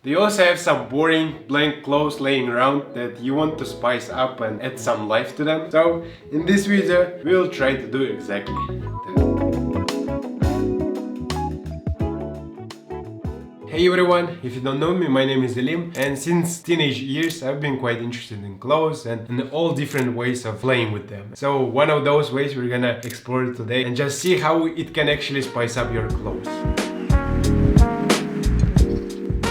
Do you also have some boring blank clothes laying around that you want to spice up and add some life to them? So in this video we'll try to do exactly that. Hey everyone, if you don't know me, my name is Elim, and since teenage years I've been quite interested in clothes and in all different ways of playing with them. So one of those ways we're gonna explore today and just see how it can actually spice up your clothes.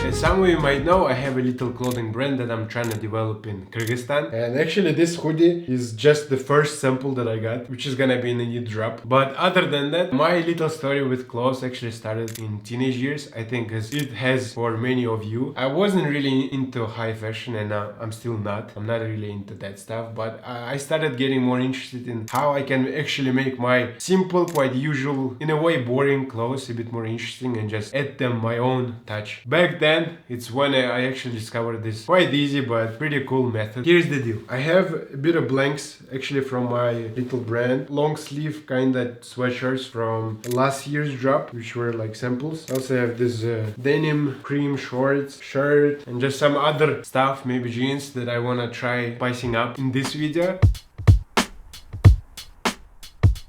As some of you might know, I have a little clothing brand that I'm trying to develop in Kyrgyzstan. And actually this hoodie is just the first sample that I got, which is gonna be in a new drop. But other than that, my little story with clothes actually started in teenage years, I think, as it has for many of you. I wasn't really into high fashion, and I'm still not. I'm not really into that stuff, but I started getting more interested in how I can actually make my simple, quite usual, in a way boring clothes a bit more interesting and just add them my own touch. Back then, it's when I actually discovered this quite easy but pretty cool method. Here's the deal. I have a bit of blanks actually from my little brand. Long sleeve kind of sweatshirts from last year's drop, which were like samples. I also have this denim cream shorts, shirt, and just some other stuff, maybe jeans, that I want to try spicing up in this video.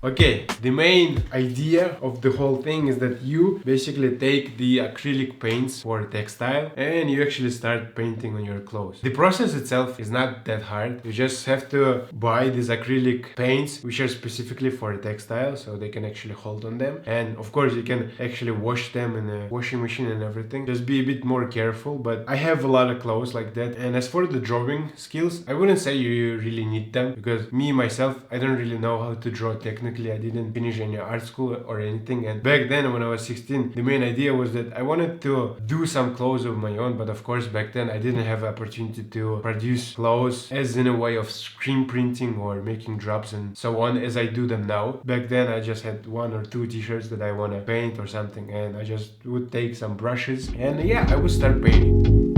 Okay, the main idea of the whole thing is that you basically take the acrylic paints for textile and you actually start painting on your clothes. The process itself is not that hard. You just have to buy these acrylic paints which are specifically for textile, so they can actually hold on them. And of course you can actually wash them in a washing machine and everything. Just be a bit more careful, but I have a lot of clothes like that. And as for the drawing skills, I wouldn't say you really need them, because me myself, I don't really know how to draw technically. I didn't finish any art school or anything, and back then when I was 16, the main idea was that I wanted to do some clothes of my own. But of course back then I didn't have opportunity to produce clothes as in a way of screen printing or making drops and so on as I do them now. Back then I just had one or two t-shirts that I want to paint or something, and I just would take some brushes and yeah, I would start painting.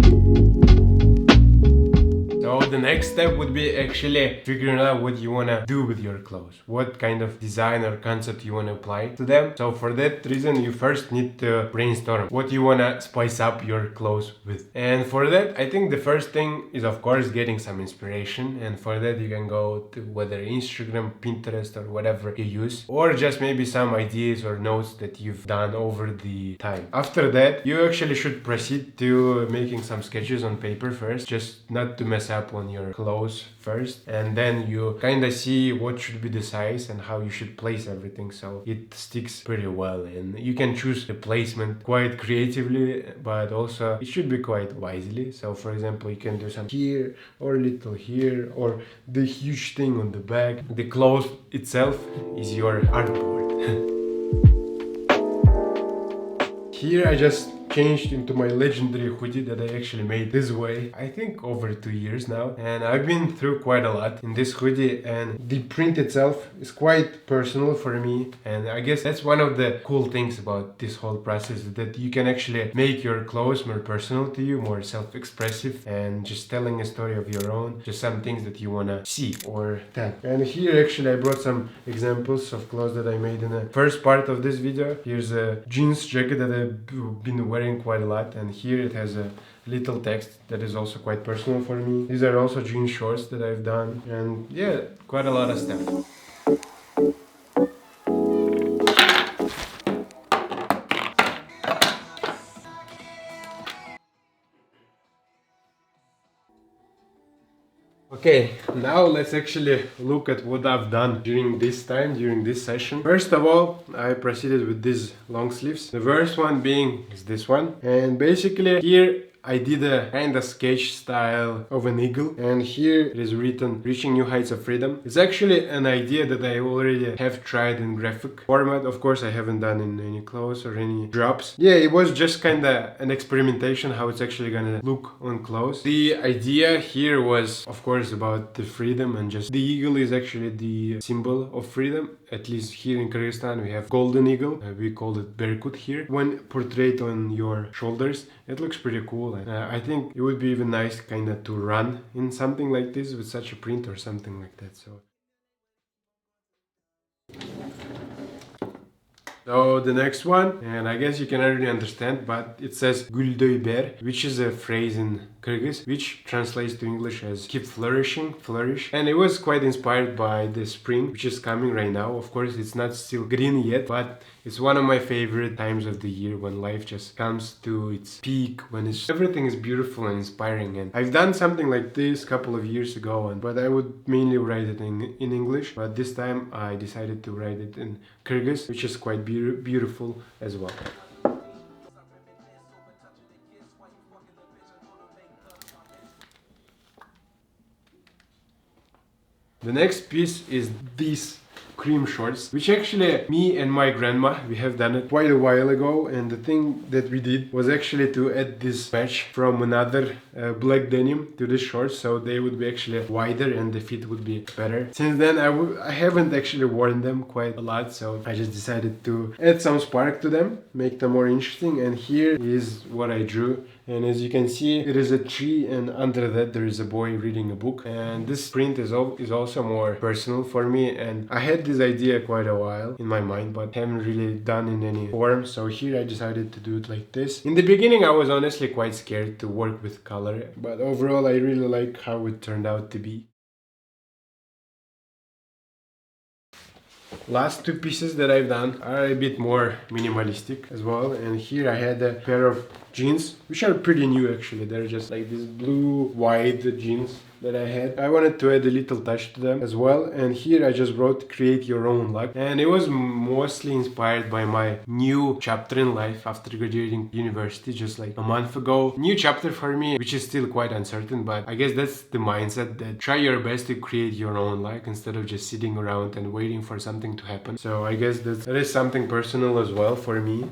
So the next step would be actually figuring out what you want to do with your clothes, what kind of design or concept you want to apply to them. So for that reason, you first need to brainstorm what you want to spice up your clothes with. And for that, I think the first thing is of course getting some inspiration, and for that you can go to whether Instagram, Pinterest, or whatever you use, or just maybe some ideas or notes that you've done over the time. After that, you actually should proceed to making some sketches on paper first, just not to mess up on your clothes first, and then you kind of see what should be the size and how you should place everything so it sticks pretty well. And you can choose the placement quite creatively, but also it should be quite wisely. So for example, you can do some here or a little here, or the huge thing on the back. The clothes itself is your artboard. Here I just changed into my legendary hoodie that I actually made this way, I think over 2 years now, and I've been through quite a lot in this hoodie, and the print itself is quite personal for me. And I guess that's one of the cool things about this whole process, that you can actually make your clothes more personal to you, more self-expressive, and just telling a story of your own, just some things that you want to see or tell. And here actually I brought some examples of clothes that I made in the first part of this video. Here's a jeans jacket that I've been wearing quite a lot, and here it has a little text that is also quite personal for me. These are also jean shorts that I've done, and yeah, quite a lot of stuff. Okay, now let's actually look at what I've done during this time, during this session. First of all, I proceeded with these long sleeves. The first one being is this one. And basically here I did a kind of sketch style of an eagle, and here it is written "Reaching New Heights of Freedom." It's actually an idea that I already have tried in graphic format. Of course, I haven't done in any clothes or any drops. Yeah, it was just kind of an experimentation how it's actually gonna look on clothes. The idea here was, of course, about the freedom, and just the eagle is actually the symbol of freedom. At least here in Kyrgyzstan we have golden eagle. We call it berkut here. When portrayed on your shoulders, it looks pretty cool. I think it would be even nice kind of to run in something like this with such a print or something like that. So So the next one, and I guess you cannot really understand, but it says Guldoyber, which is a phrase in Kyrgyz, which translates to English as keep flourishing, flourish. And it was quite inspired by the spring, which is coming right now. Of course, it's not still green yet, but it's one of my favorite times of the year when life just comes to its peak, when everything is beautiful and inspiring. And I've done something like this a couple of years ago, but I would mainly write it in English. But this time I decided to write it in Kyrgyz, which is quite beautiful as well. The next piece is these cream shorts, which actually me and my grandma, we have done it quite a while ago, and the thing that we did was actually to add this patch from another black denim to the shorts, so they would be actually wider and the fit would be better. Since then I haven't actually worn them quite a lot, so I just decided to add some spark to them, make them more interesting. And here is what I drew. And as you can see, it is a tree, and under that there is a boy reading a book. And this print is also more personal for me, and I had this idea quite a while in my mind, but haven't really done in any form. So here I decided to do it like this. In the beginning I was honestly quite scared to work with color, but overall I really like how it turned out to be. Last two pieces that I've done are a bit more minimalistic as well, and here I had a pair of jeans which are pretty new actually. They're just like these blue white jeans that I had. I wanted to add a little touch to them as well, and here I just wrote create your own luck, and it was mostly inspired by my new chapter in life after graduating university just like a month ago. New chapter for me, which is still quite uncertain, but I guess that's the mindset, that try your best to create your own luck instead of just sitting around and waiting for something to happen. So I guess that is something personal as well for me.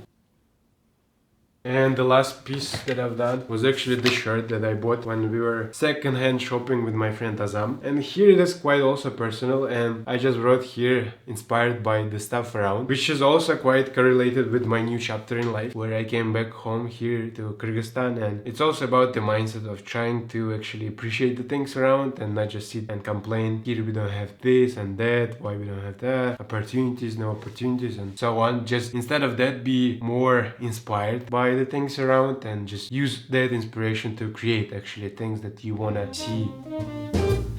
And the last piece that I've done was actually this shirt that I bought when we were second-hand shopping with my friend Azam. And here it is quite also personal, and I just wrote here inspired by the stuff around, which is also quite correlated with my new chapter in life, where I came back home here to Kyrgyzstan. And it's also about the mindset of trying to actually appreciate the things around and not just sit and complain. Here we don't have this and that, why we don't have that, opportunities, no opportunities, and so on. Just instead of that, be more inspired by the things around and just use that inspiration to create actually things that you want to see.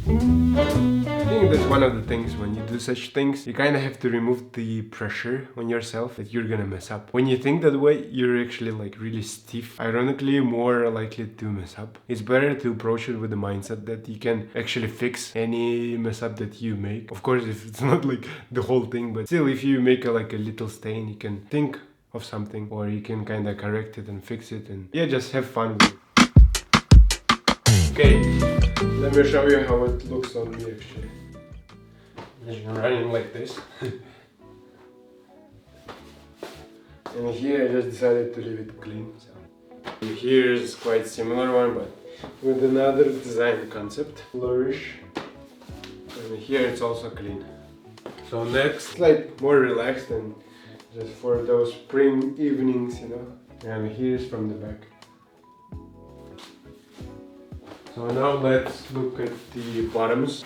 I think that's one of the things when you do such things, you kind of have to remove the pressure on yourself that you're gonna mess up. When you think that way, you're actually like really stiff, ironically more likely to mess up. It's better to approach it with the mindset that you can actually fix any mess up that you make. Of course, if it's not like the whole thing, but still, if you make like a little stain, you can think of something, or you can kind of correct it and fix it, and yeah, just have fun with it. Okay, let me show you how it looks on me actually. I'm running like this. And here I just decided to leave it clean. So here is quite similar one, but with another design concept, flourish. And here it's also clean. So next, like more relaxed and just for those spring evenings, you know. And here's from the back. So now let's look at the bottoms.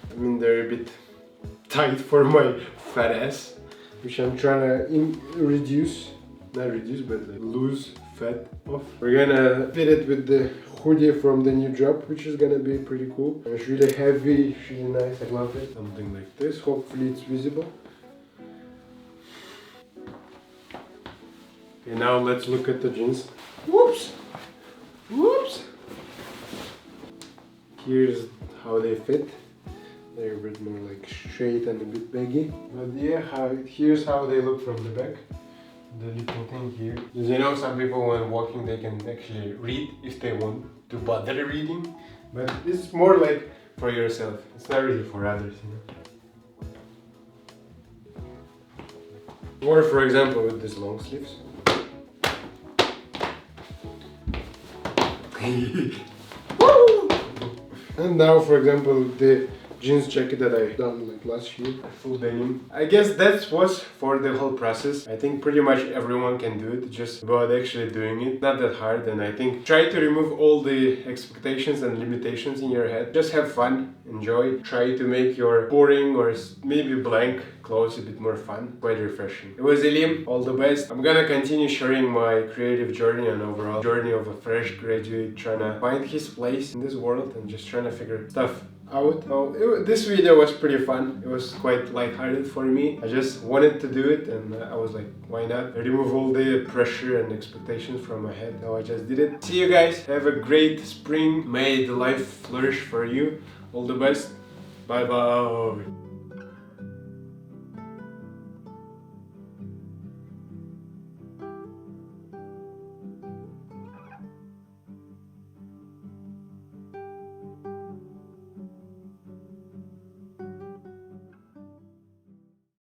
I mean, they're a bit tight for my fat ass, which I'm trying to reduce, not reduce, but like lose fat off. We're gonna fit it with the hoodie from the new drop, which is gonna be pretty cool. And it's really heavy, it's really nice, I love it. Something like this, hopefully it's visible. Okay, now let's look at the jeans. Whoops! Whoops! Here's how they fit. They're a bit more like straight and a bit baggy. But yeah, here's how they look from the back. The little thing here. Because you know, some people when walking they can actually read if they want to bother reading. But this is more like for yourself. It's not really for others, you know. Or for example with these long sleeves. And now, for example, the jeans jacket that I done like last year, full denim. I guess that was for the whole process. I think pretty much everyone can do it, just about actually doing it. Not that hard, and I think try to remove all the expectations and limitations in your head. Just have fun, enjoy, try to make your boring or maybe blank clothes a bit more fun. Quite refreshing. It was Ilim, all the best. I'm gonna continue sharing my creative journey and overall journey of a fresh graduate trying to find his place in this world and just trying to figure stuff out. So this video was pretty fun. It was quite lighthearted for me. I just wanted to do it and I was like, why not? Remove all the pressure and expectations from my head. So I just did it. See you guys. Have a great spring. May the life flourish for you. All the best. Bye bye.